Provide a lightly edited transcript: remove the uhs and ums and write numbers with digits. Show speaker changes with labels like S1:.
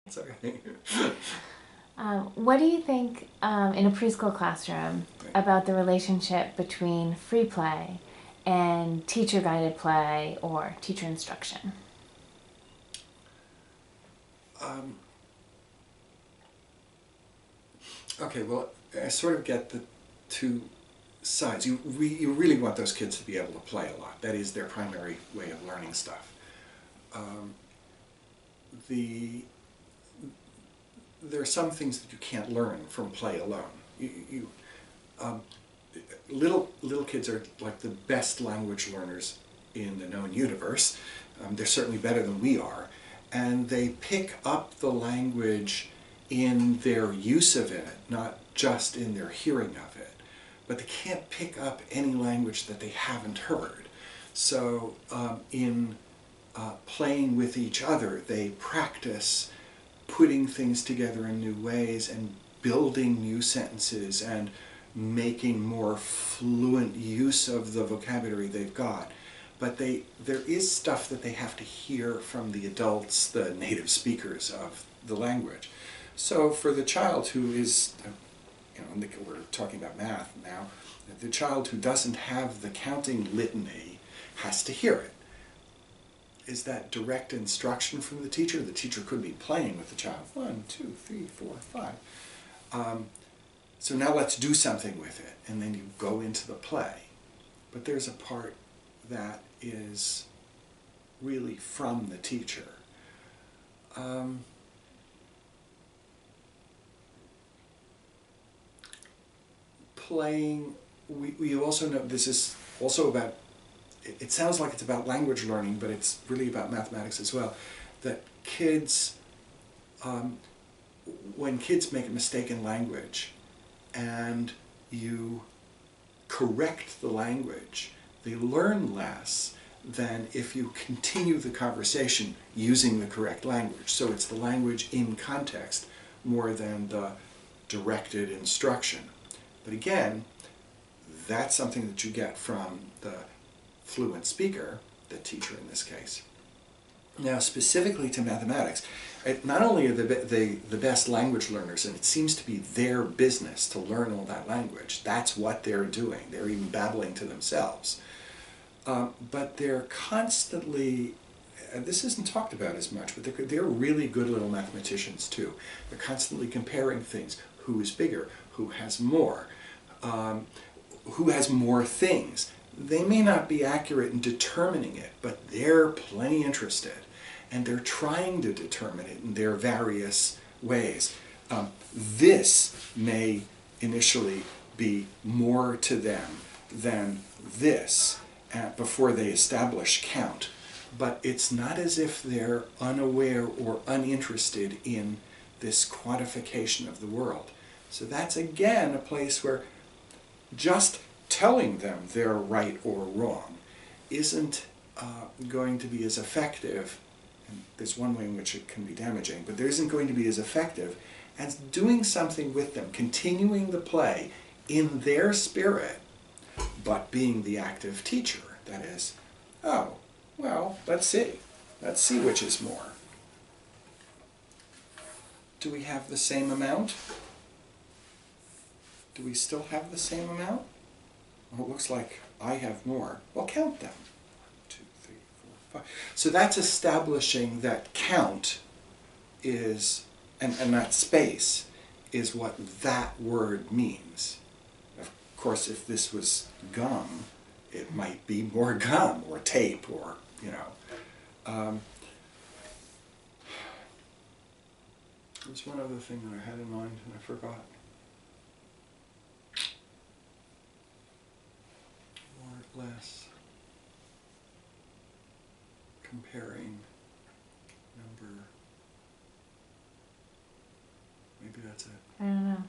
S1: It's okay.
S2: What do you think in a preschool classroom about the relationship between free play and teacher guided play or teacher instruction?
S1: Um, okay, well, I sort of get the two sides. You really want those kids to be able to play a lot. That is their primary way of learning stuff. Um, the there are some things that you can't learn from play alone. Um, little kids are like the best language learners in the known universe. They're certainly better than we are, and they pick up the language in their use of it, not just in their hearing of it. But they can't pick up any language that they haven't heard. So in playing with each other, they practice putting things together in new ways and building new sentences and making more fluent use of the vocabulary they've got. But there is stuff that they have to hear from the adults, the native speakers of the language. So for the child who is, we're talking about math now, the child who doesn't have the counting litany has to hear it. Is that direct instruction from the teacher? The teacher could be playing with the child. 1, 2, 3, 4, 5. So now let's do something with it. And then you go into the play. But there's a part that is really from the teacher. Playing, we also know this is also about, it sounds like it's about language learning, but it's really about mathematics as well. That kids, when kids make a mistake in language and you correct the language, they learn less than if you continue the conversation using the correct language. So it's the language in context more than the directed instruction. But again, that's something that you get from the fluent speaker, the teacher in this case. Now, specifically to mathematics, not only are the best language learners, and it seems to be their business to learn all that language. That's what they're doing. They're even babbling to themselves. But they're constantly, and this isn't talked about as much, but they're really good little mathematicians too. They're constantly comparing things. Who is bigger? Who has more? Who has more things? They may not be accurate in determining it, but they're plenty interested. And they're trying to determine it in their various ways. This may initially be more to them than this before they establish count. But it's not as if they're unaware or uninterested in this quantification of the world. So that's again a place where just telling them they're right or wrong isn't going to be as effective. And there's one way in which it can be damaging, but there isn't going to be as effective as doing something with them, continuing the play in their spirit, but being the active teacher. That is, oh, well, let's see. Let's see which is more. Do we have the same amount? Do we still have the same amount? Well, it looks like I have more. Well, count them. 1, 2, 3, 4, 5. So that's establishing that count is, and that space is what that word means. Of course, if this was gum, it might be more gum or tape or, there's one other thing that I had in mind and I forgot. More or less comparing number. Maybe that's it.
S2: I don't know.